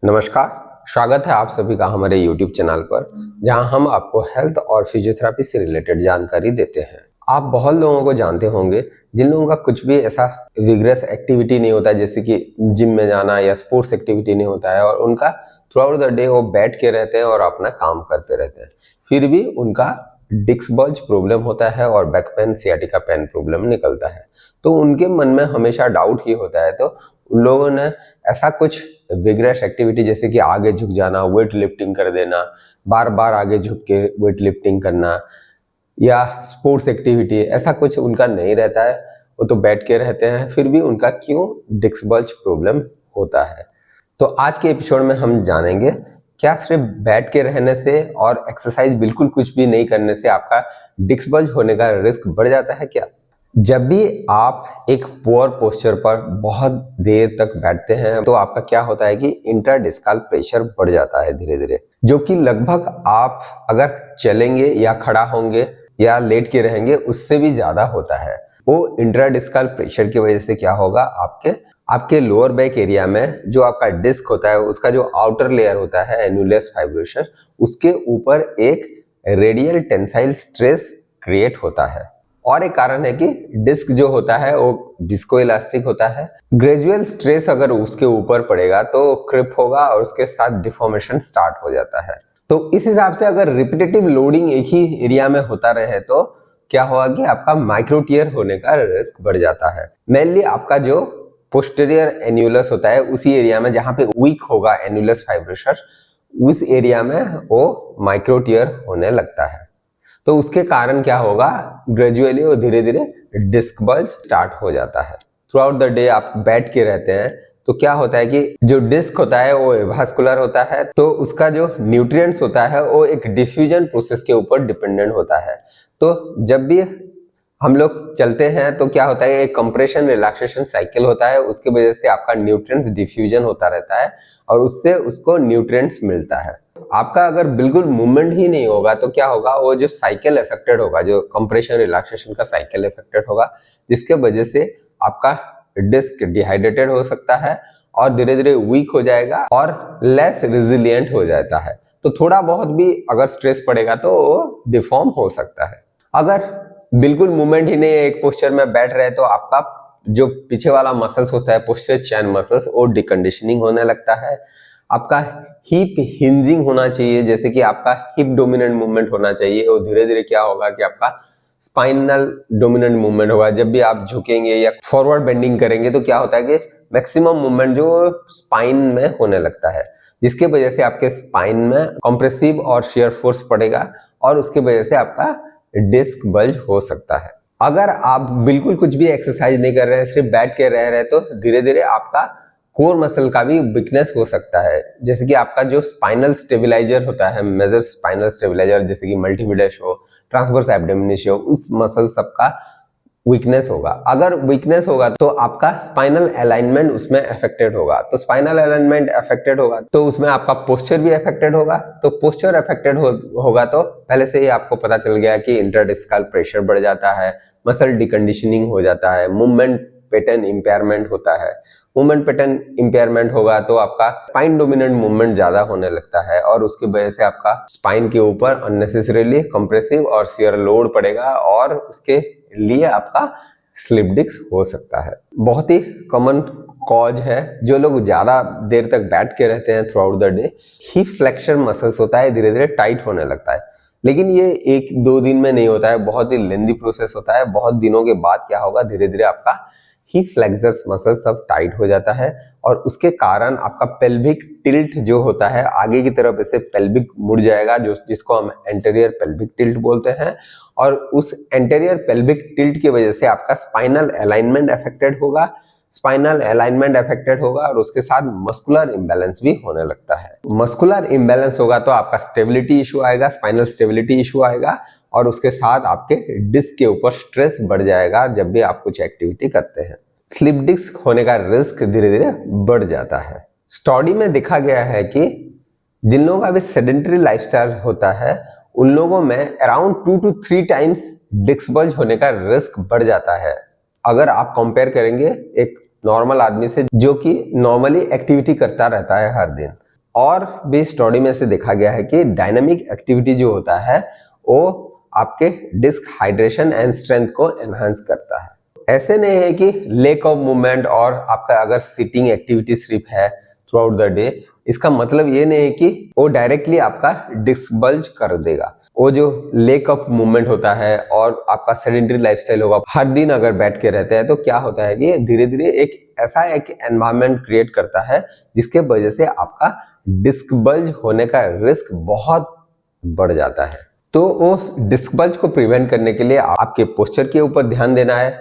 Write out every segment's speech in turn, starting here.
नमस्कार, स्वागत है आप सभी का हमारे YouTube चैनल पर, जहां हम आपको हेल्थ और फिजियोथेरेपी से रिलेटेड जानकारी देते हैं। आप बहुत लोगों को जानते होंगे जिन लोगों का कुछ भी ऐसा विग्रेस एक्टिविटी नहीं होता है, जैसे कि जिम में जाना या स्पोर्ट्स एक्टिविटी नहीं होता है, और उनका थ्रू आउट द डे वो बैठ के रहते हैं और अपना काम करते रहते हैं, फिर भी उनका डिस्क बल्ज प्रॉब्लम होता है और back pain, sciatica pain problem निकलता है। तो उनके मन में हमेशा डाउट ही होता है, तो उन लोगों ने ऐसा कुछ विग्रेस एक्टिविटी जैसे कि आगे झुक जाना, वेट लिफ्टिंग कर देना, बार बार आगे झुक के वेट लिफ्टिंग करना, या स्पोर्ट्स एक्टिविटी, ऐसा कुछ उनका नहीं रहता है। वो तो बैठ के रहते हैं, फिर भी उनका क्यों डिस्क बल्ज प्रॉब्लम होता है। तो आज के एपिसोड में हम जानेंगे, क्या सिर्फ बैठ के रहने से और एक्सरसाइज बिल्कुल कुछ भी नहीं करने से आपका डिस्क बल्ज होने का रिस्क बढ़ जाता है क्या? जब भी आप एक पुअर पोस्चर पर बहुत देर तक बैठते हैं, तो आपका क्या होता है कि इंटरडिस्कल प्रेशर बढ़ जाता है धीरे धीरे, जो कि लगभग आप अगर चलेंगे या खड़ा होंगे या लेट के रहेंगे उससे भी ज्यादा होता है। वो इंटरडिस्कल प्रेशर की वजह से क्या होगा, आपके लोअर बैक एरिया में जो आपका डिस्क होता है, उसका जो आउटर लेयर होता है एनुलस फाइब्रोसस, उसके ऊपर एक रेडियल टेंसाइल स्ट्रेस क्रिएट होता है। और एक कारण है कि डिस्क जो होता है वो डिस्को इलास्टिक होता है। ग्रेजुअल स्ट्रेस अगर उसके ऊपर पड़ेगा तो क्रिप होगा और उसके साथ डिफॉर्मेशन स्टार्ट हो जाता है। तो इस हिसाब से अगर रिपीटेटिव लोडिंग एक ही एरिया में होता रहे तो क्या होगा कि आपका माइक्रो टियर होने का रिस्क बढ़ जाता है। मेनली आपका जो पोस्टीरियर एन्युलस होता है उसी एरिया में जहां पे वीक होगा एन्युलस फाइब्रोसस, उस एरिया में वो माइक्रो टियर होने लगता है। तो उसके कारण क्या होगा, ग्रेजुअली और धीरे धीरे डिस्क बल्ज स्टार्ट हो जाता है। थ्रू आउट द डे आप बैठ के रहते हैं तो क्या होता है कि जो डिस्क होता है वो एवास्कुलर होता है, तो उसका जो न्यूट्रिएंट्स होता है वो एक डिफ्यूजन प्रोसेस के ऊपर डिपेंडेंट होता है। तो जब भी हम लोग चलते हैं तो क्या होता है, एक कंप्रेशन रिलैक्सेशन साइकिल होता है, उसके वजह से आपका न्यूट्रिएंट्स डिफ्यूजन होता रहता है और उससे उसको न्यूट्रिएंट्स मिलता है। आपका अगर बिल्कुल मूवमेंट ही नहीं होगा तो क्या होगा, वो जो साइकिल इफेक्टेड होगा, जो कंप्रेशन रिलैक्सेशन का साइकिल इफेक्टेड होगा, जिसके वजह से आपका डिस्क डिहाइड्रेटेड हो सकता है और धीरे धीरे वीक हो जाएगा और लेस रिजिलियंट हो जाता है। तो थोड़ा बहुत भी अगर स्ट्रेस पड़ेगा तो वो डिफॉर्म हो सकता है। अगर बिल्कुल मूवमेंट ही नहीं है, एक पोस्चर में बैठ रहे, तो आपका जो पीछे वाला मसल्स होता है, पोस्चर चैन मसल्स, वो डिकंडीशनिंग होने लगता है। आपका हिप हिंजिंग होना चाहिए, जैसे कि आपका हिप डोमिनेंट मूवमेंट होना चाहिए, और धीरे धीरे क्या होगा कि आपका स्पाइनल डोमिनेंट मूवमेंट होगा। जब भी आप झुकेंगे या फॉरवर्ड बेंडिंग करेंगे तो क्या होता है कि मैक्सिमम मूवमेंट जो स्पाइन में होने लगता है, जिसके वजह से आपके स्पाइन में कंप्रेसिव और शियर फोर्स पड़ेगा और उसके वजह से आपका डिस्क बल्ज हो सकता है। अगर आप बिल्कुल कुछ भी एक्सरसाइज नहीं कर रहे हैं, सिर्फ बैठ के रह रहे हैं, तो धीरे धीरे आपका कोर मसल का भी वीकनेस हो सकता है। जैसे कि आपका जो स्पाइनल स्टेबिलाईजर होता है, मेजर स्पाइनल स्टेबिलाईजर, जैसे कि मल्टीमिडस हो, ट्रांसवर्स एब्डोमिनिस हो, उस मसल सबका वीकनेस होगा। अगर वीकनेस होगा तो आपका स्पाइनल अलाइनमेंट उसमें अफेक्टेड होगा। तो स्पाइनल अलाइनमेंट अफेक्टेड होगा तो उसमें आपका पोस्चर भी अफेक्टेड होगा। तो पोस्चर अफेक्टेड होगा तो पहले से ही आपको पता चल गया कि इंटरडिस्कल प्रेशर बढ़ जाता है, मसल डिकंडीशनिंग हो जाता है, मूवमेंट पैटर्न इंपेयरमेंट होता है। मूवमेंट पैटर्न इंपेयरमेंट होगा तो आपका स्पाइन डोमिनेंट मूवमेंट ज्यादा होने लगता है और उसकी वजह से आपका स्पाइन के ऊपर अननेसेसरीली कंप्रेसिव और शियर लोड पड़ेगा और उसके लिए आपका स्लिप डिस्क हो सकता है। बहुत ही कॉमन कॉज है। जो लोग ज्यादा देर तक बैठ के रहते हैं through out the day, hip flexor muscles होता है धीरे धीरे टाइट होने लगता है। लेकिन ये एक दो दिन में नहीं होता है, बहुत ही लेंदी प्रोसेस होता है। बहुत दिनों के बाद क्या होगा, धीरे धीरे आपका हिप फ्लेक्सर्स मसल सब टाइट हो जाता है और उसके कारण आपका पेल्विक टिल्ट जो होता है आगे की तरफ ऐसे पेल्विक मुड़ जाएगा, जो जिसको हम एंटीरियर पेल्विक टिल्ट बोलते हैं। और उस एंटीरियर पेल्विक टिल्ट की वजह से आपका स्पाइनल अलाइनमेंट अफेक्टेड होगा। स्पाइनल अलाइनमेंट अफेक्टेड होगा और उसके साथ मस्कुलर इंबैलेंस भी होने लगता है। मस्कुलर इंबैलेंस होगा तो आपका स्टेबिलिटी इशू आएगा, स्पाइनल स्टेबिलिटी इशू आएगा और उसके साथ आपके डिस्क के ऊपर स्ट्रेस बढ़ जाएगा जब भी आप कुछ एक्टिविटी करते हैं। स्लिप डिस्क होने का रिस्क धीरे धीरे बढ़ जाता है। स्टडी में देखा गया है कि जिन लोगों का भी सेडेंटरी लाइफस्टाइल होता है, उन लोगों में around 2 to 3 times disc bulge होने का रिस्क बढ़ जाता है, अगर आप कंपेयर करेंगे एक नॉर्मल आदमी से जो कि नॉर्मली एक्टिविटी करता रहता है हर दिन। और भी स्टडी में से देखा गया है कि डायनामिक एक्टिविटी जो होता है वो आपके डिस्क हाइड्रेशन एंड स्ट्रेंथ को एनहांस करता है। ऐसे नहीं है कि लैक ऑफ मूवमेंट और आपका अगर सिटिंग एक्टिविटी सिर्फ है थ्रू आउट द डे, इसका मतलब ये नहीं है कि वो डायरेक्टली आपका डिस्क बल्ज कर देगा। वो जो लैक ऑफ मूवमेंट होता है और आपका सेडेंटरी लाइफस्टाइल होगा, हर दिन अगर बैठ के रहते हैं, तो क्या होता है कि धीरे धीरे एक ऐसा एक एनवायरनमेंट क्रिएट करता है जिसके वजह से आपका डिस्क बल्ज होने का रिस्क बहुत बढ़ जाता है। तो उस डिस्क बल्ज को प्रिवेंट करने के लिए आपके पोस्चर के ऊपर ध्यान देना है,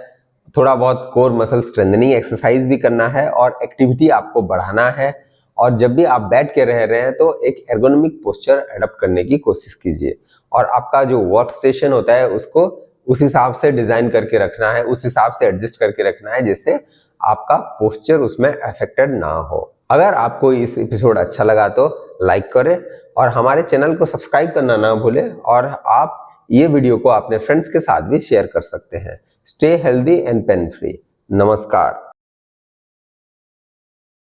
थोड़ा बहुत कोर मसल स्ट्रेंथनिंग एक्सरसाइज भी करना है और एक्टिविटी आपको बढ़ाना है। और जब भी आप बैठ के रह रहे हैं तो एक एर्गोनॉमिक पोस्चर अडॉप्ट करने की कोशिश कीजिए और आपका जो वर्क स्टेशन होता है उसको उस हिसाब से डिजाइन करके रखना है, उस हिसाब से एडजस्ट करके रखना है जिससे आपका पोस्चर उसमें अफेक्टेड ना हो। अगर आपको इस एपिसोड अच्छा लगा तो लाइक करें और हमारे चैनल को सब्सक्राइब करना ना भूलें और आप ये वीडियो को अपने फ्रेंड्स के साथ भी शेयर कर सकते हैं। Stay healthy and pain free. नमस्कार।